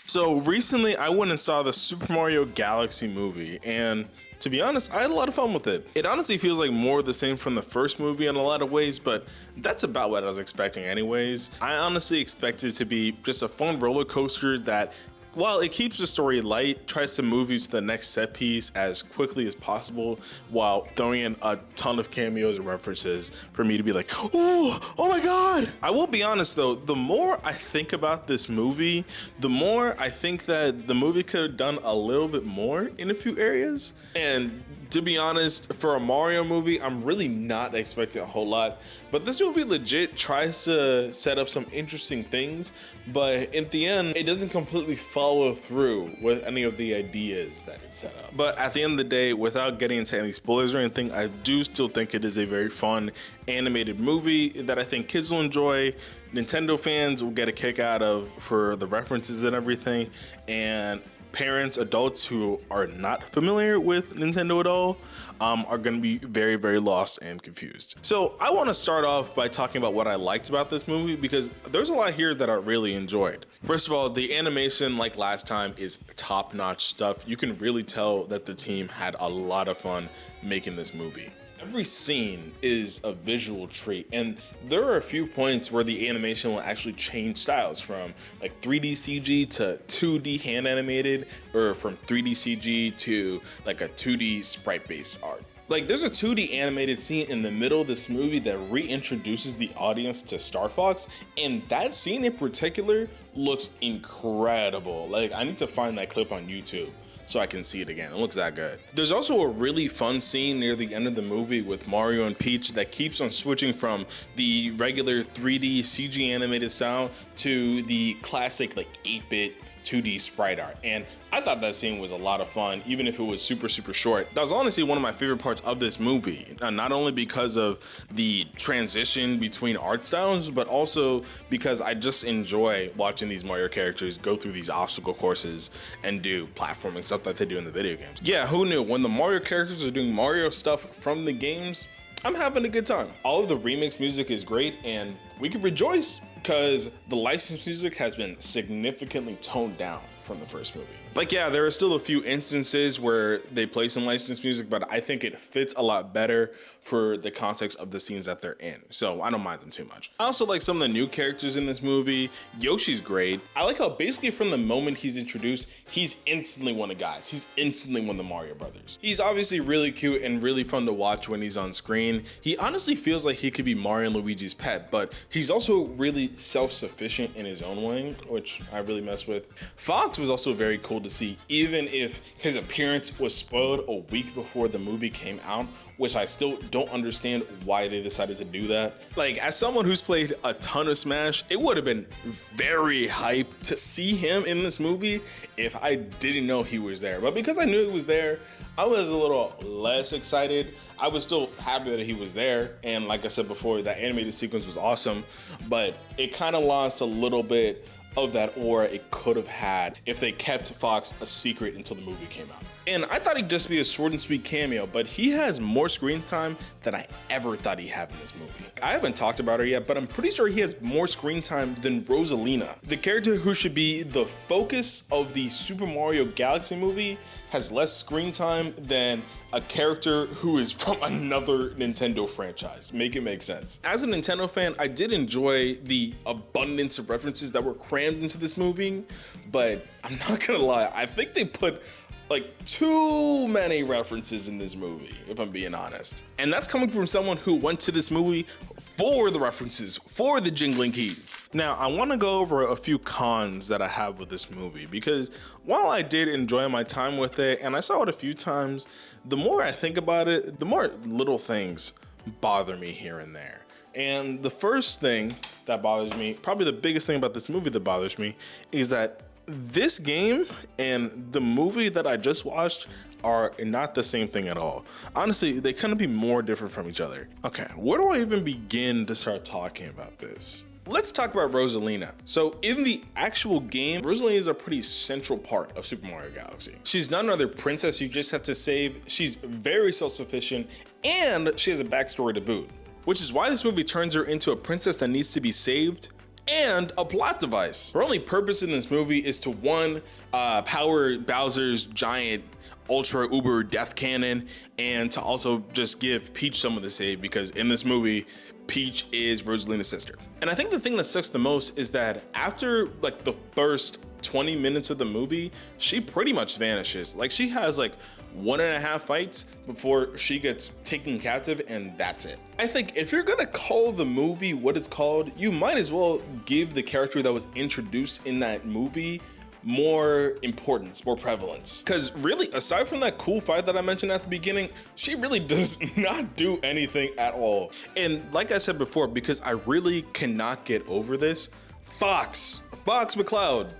So recently I went and saw the Super Mario Galaxy movie, and to be honest, I had a lot of fun with it. It honestly feels like more of the same from the first movie in a lot of ways, but that's about what I was expecting anyways. I honestly expected it to be just a fun roller coaster that, while it keeps the story light, tries to move you to the next set piece as quickly as possible while throwing in a ton of cameos and references for me to be like, oh my god. I will be honest though, the more I think about this movie, the more I think that the movie could have done a little bit more in a few areas. And to be honest, for a Mario movie, I'm really not expecting a whole lot, but this movie legit tries to set up some interesting things, but in the end, it doesn't completely follow through with any of the ideas that it set up. But at the end of the day, without getting into any spoilers or anything, I do still think it is a very fun animated movie that I think kids will enjoy, Nintendo fans will get a kick out of for the references and everything, and parents, adults who are not familiar with Nintendo at all are going to be very, very lost and confused. So I want to start off by talking about what I liked about this movie, because there's a lot here that I really enjoyed. First of all, the animation, like last time, is top-notch stuff. You can really tell that the team had a lot of fun making this movie. Every scene is a visual treat, and there are a few points where the animation will actually change styles from like 3D CG to 2D hand animated, or from 3D CG to like a 2D sprite based art. Like there's a 2D animated scene in the middle of this movie that reintroduces the audience to Star Fox, and that scene in particular looks incredible. Like I need to find that clip on YouTube so I can see it again. It looks that good. There's also a really fun scene near the end of the movie with Mario and Peach that keeps on switching from the regular 3D CG animated style to the classic like 8-bit 2D sprite art, and I thought that scene was a lot of fun, even if it was super short. That was honestly one of my favorite parts of this movie, not only because of the transition between art styles, but also because I just enjoy watching these Mario characters go through these obstacle courses and do platforming stuff that they do in the video games. Yeah, who knew? When the Mario characters are doing Mario stuff from the games, I'm having a good time. All of the remix music is great, and we can rejoice because the licensed music has been significantly toned down from the first movie. Like, yeah, there are still a few instances where they play some licensed music, but I think it fits a lot better for the context of the scenes that they're in, so I don't mind them too much. I also like some of the new characters in this movie. Yoshi's great. I like how basically from the moment he's introduced, he's instantly one of the guys. He's instantly one of the Mario brothers. He's obviously really cute and really fun to watch when he's on screen. He honestly feels like he could be Mario and Luigi's pet, but he's also really self-sufficient in his own way, which I really mess with. Fox was also very cool to see, even if his appearance was spoiled a week before the movie came out, which I still don't understand why they decided to do that. Like, as someone who's played a ton of Smash, it would have been very hype to see him in this movie if I didn't know he was there. But because I knew he was there, I was a little less excited. I was still happy that he was there, and like I said before, that animated sequence was awesome, but it kind of lost a little bit of that aura it could have had if they kept Fox a secret until the movie came out. And I thought he'd just be a short and sweet cameo, but he has more screen time than I ever thought he'd have in this movie. I haven't talked about her yet, but I'm pretty sure he has more screen time than Rosalina. The character who should be the focus of the Super Mario Galaxy movie has less screen time than a character who is from another Nintendo franchise. Make it make sense. As a Nintendo fan, I did enjoy the abundance of references that were crammed into this movie, but I'm not gonna lie, I think they put like too many references in this movie, if I'm being honest. And that's coming from someone who went to this movie for the references, for the jingling keys. Now, I wanna go over a few cons that I have with this movie, because while I did enjoy my time with it, and I saw it a few times, the more I think about it, the more little things bother me here and there. And the first thing that bothers me, probably the biggest thing about this movie that bothers me, is that this game and the movie that I just watched are not the same thing at all. Honestly, they couldn't be more different from each other. Okay, where do I even begin to start talking about this? Let's talk about Rosalina. So in the actual game, Rosalina is a pretty central part of Super Mario Galaxy. She's not another princess you just have to save. She's very self-sufficient, and she has a backstory to boot, which is why this movie turns her into a princess that needs to be saved and a plot device. Her only purpose in this movie is to one, power Bowser's giant ultra uber death cannon, and to also just give Peach someone to save, because in this movie, Peach is Rosalina's sister. And I think the thing that sucks the most is that after like the first 20 minutes of the movie, she pretty much vanishes. Like, she has like 1.5 fights before she gets taken captive, and that's it. I think if you're gonna call the movie what it's called, you might as well give the character that was introduced in that movie more importance, more prevalence. Because really, aside from that cool fight that I mentioned at the beginning, she really does not do anything at all. And like I said before, because I really cannot get over this, Fox McCloud,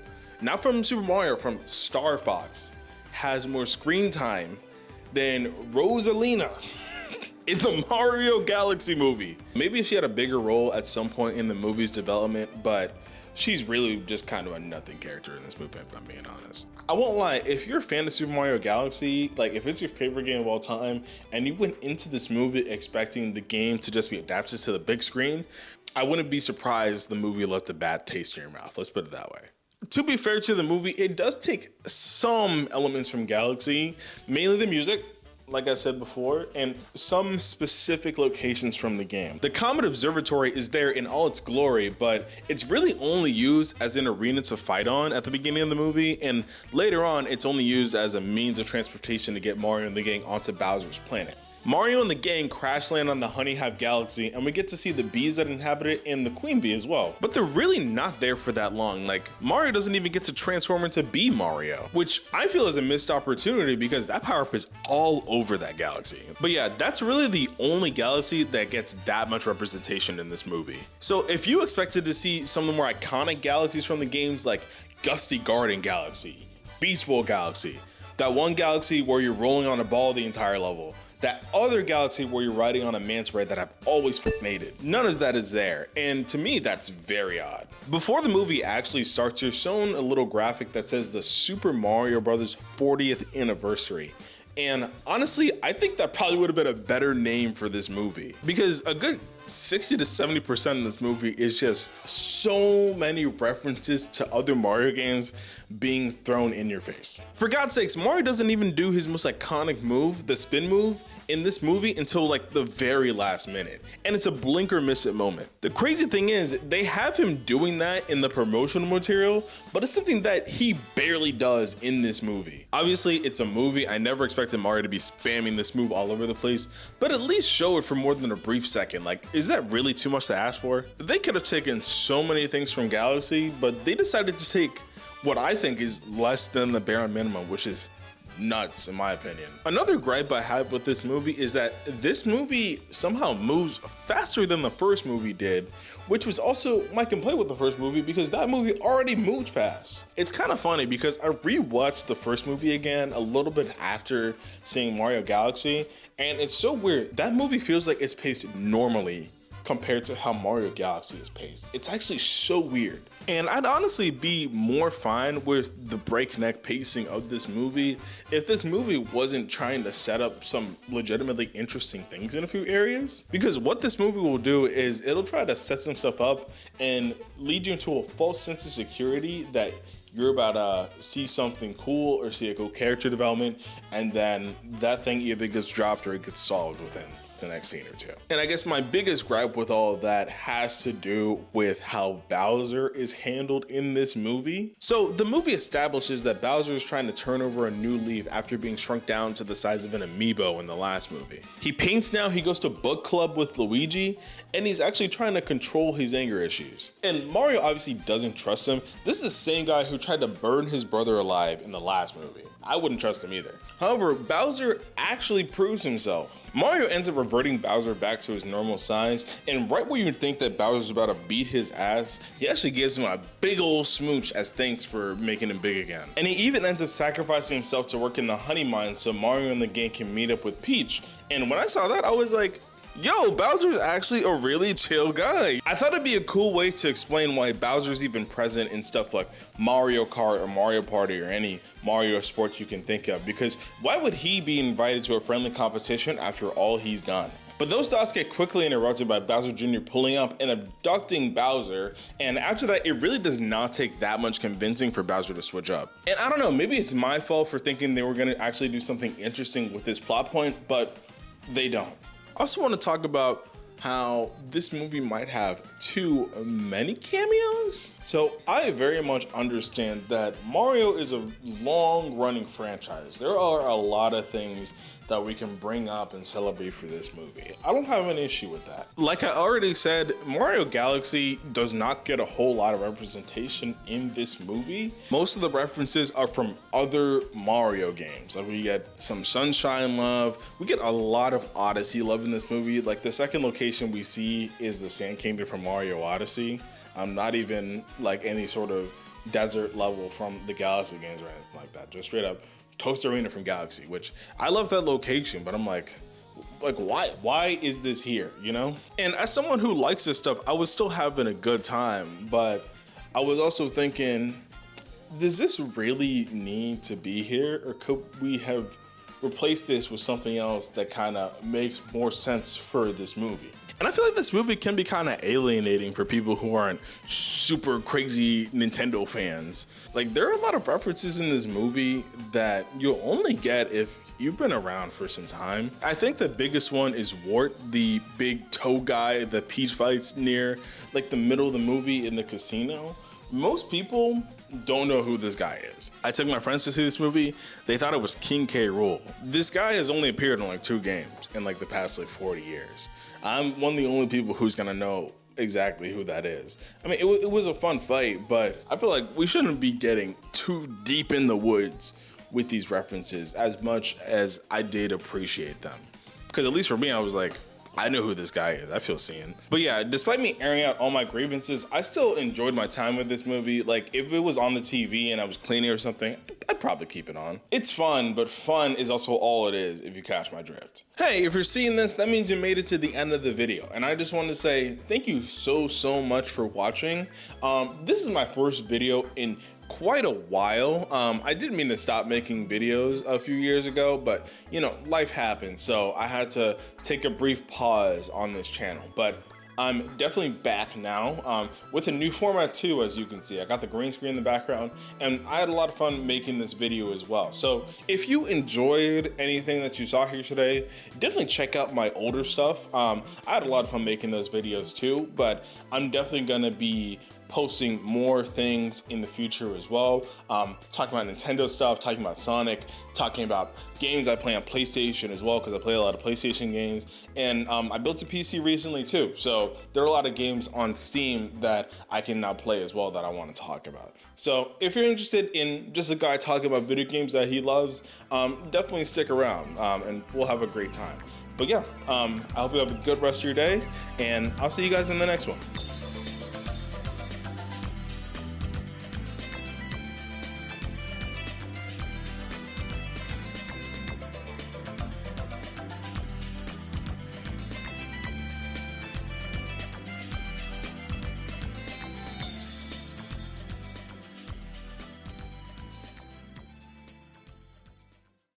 not from Super Mario, from Star Fox, has more screen time than Rosalina in the Mario Galaxy movie. Maybe if she had a bigger role at some point in the movie's development, but she's really just kind of a nothing character in this movie, if I'm being honest. I won't lie, if you're a fan of Super Mario Galaxy, like if it's your favorite game of all time, and you went into this movie expecting the game to just be adapted to the big screen, I wouldn't be surprised the movie left a bad taste in your mouth. Let's put it that way. To be fair to the movie, it does take some elements from Galaxy, mainly the music, like I said before, and some specific locations from the game. The Comet Observatory is there in all its glory, but it's really only used as an arena to fight on at the beginning of the movie, and later on, it's only used as a means of transportation to get Mario and the gang onto Bowser's planet. Mario and the gang crash land on the Honey Hive Galaxy, and we get to see the bees that inhabit it and the queen bee as well. But they're really not there for that long. Like, Mario doesn't even get to transform into Bee Mario, which I feel is a missed opportunity because that power-up is all over that galaxy. But yeah, that's really the only galaxy that gets that much representation in this movie. So if you expected to see some of the more iconic galaxies from the games, like Gusty Garden Galaxy, Beach Bowl Galaxy, that one galaxy where you're rolling on a ball the entire level, that other galaxy where you're riding on a manta ray that I've always hated. None of that is there, and to me, that's very odd. Before the movie actually starts, you're shown a little graphic that says the Super Mario Bros. 40th anniversary. And honestly, I think that probably would have been a better name for this movie, because a good 60 to 70% of this movie is just so many references to other Mario games being thrown in your face. For God's sakes, Mario doesn't even do his most iconic move, the spin move, in this movie until like the very last minute, and it's a blink or miss it moment. The crazy thing is, they have him doing that in the promotional material, but it's something that he barely does in this movie. Obviously, it's a movie. I never expected Mario to be spamming this move all over the place, but at least show it for more than a brief second. Like, is that really too much to ask for? They could have taken so many things from Galaxy, but they decided to take what I think is less than the bare minimum, which is nuts in my opinion. Another gripe I have with this movie is that this movie somehow moves faster than the first movie did, which was also my complaint with the first movie, because that movie already moved fast. It's kind of funny because I rewatched the first movie again a little bit after seeing Mario Galaxy, and it's so weird. That movie feels like it's paced normally compared to how Mario Galaxy is paced. It's actually so weird. And I'd honestly be more fine with the breakneck pacing of this movie if this movie wasn't trying to set up some legitimately interesting things in a few areas. Because what this movie will do is it'll try to set some stuff up and lead you into a false sense of security that you're about to see something cool or see a cool character development, and then that thing either gets dropped or it gets solved within the next scene or two. And I guess my biggest gripe with all of that has to do with how Bowser is handled in this movie. So the movie establishes that Bowser is trying to turn over a new leaf after being shrunk down to the size of an amiibo in the last movie. He paints now, he goes to book club with Luigi, and he's actually trying to control his anger issues. And Mario obviously doesn't trust him. This is the same guy who tried to burn his brother alive in the last movie. I wouldn't trust him either. However, Bowser actually proves himself. Mario ends up reverting Bowser back to his normal size, and right where you'd think that Bowser's about to beat his ass, he actually gives him a big old smooch as thanks for making him big again. And he even ends up sacrificing himself to work in the honey mine so Mario and the gang can meet up with Peach. And when I saw that, I was like, yo, Bowser's actually a really chill guy. I thought it'd be a cool way to explain why Bowser's even present in stuff like Mario Kart or Mario Party or any Mario sports you can think of, because why would he be invited to a friendly competition after all he's done? But those thoughts get quickly interrupted by Bowser Jr. pulling up and abducting Bowser, and after that, it really does not take that much convincing for Bowser to switch up. And I don't know, maybe it's my fault for thinking they were gonna actually do something interesting with this plot point, but they don't. I also want to talk about how this movie might have too many cameos. So I very much understand that Mario is a long-running franchise. There are a lot of things that we can bring up and celebrate for this movie. I don't have an issue with that. Like I already said, Mario Galaxy does not get a whole lot of representation in this movie. Most of the references are from other Mario games. Like we get some Sunshine love, we get a lot of Odyssey love in this movie. Like the second location we see is the Sand Kingdom from Mario Odyssey. Not even like any sort of desert level from the Galaxy games or anything like that. Just straight up Toast Arena from Galaxy, which I love that location, but I'm like why is this here, you know? And as someone who likes this stuff, I was still having a good time, but I was also thinking, does this really need to be here, or could we have replaced this with something else that kind of makes more sense for this movie? And I feel like this movie can be kind of alienating for people who aren't super crazy Nintendo fans. Like, there are a lot of references in this movie that you'll only get if you've been around for some time. I think the biggest one is Wart, the big toe guy that Peach fights near like the middle of the movie in the casino. Most people don't know who this guy is. I took my friends to see this movie. They thought it was King K. Rool. This guy has only appeared in like 2 games in like the past like 40 years. I'm one of the only people who's gonna know exactly who that is. I mean, it was a fun fight, but I feel like we shouldn't be getting too deep in the woods with these references as much as I did appreciate them. Because at least for me, I was like, I know who this guy is. I feel seen. But yeah, despite me airing out all my grievances, I still enjoyed my time with this movie. Like, if it was on the TV and I was cleaning or something, I'd probably keep it on. It's fun, but fun is also all it is, if you catch my drift. Hey, if you're seeing this, that means you made it to the end of the video. And I just want to say thank you so much for watching. This is my first video in quite a while. I didn't mean to stop making videos a few years ago, but you know, life happens, so I had to take a brief pause on this channel. But I'm definitely back now with a new format too, as you can see. I got the green screen in the background, and I had a lot of fun making this video as well. So if you enjoyed anything that you saw here today, definitely check out my older stuff. I had a lot of fun making those videos too, but I'm definitely gonna be posting more things in the future as well. Talking about Nintendo stuff, talking about Sonic, talking about games I play on PlayStation as well, because I play a lot of PlayStation games. And I built a PC recently too, so there are a lot of games on Steam that I can now play as well that I want to talk about. So if you're interested in just a guy talking about video games that he loves, definitely stick around and we'll have a great time. But yeah, I hope you have a good rest of your day, and I'll see you guys in the next one.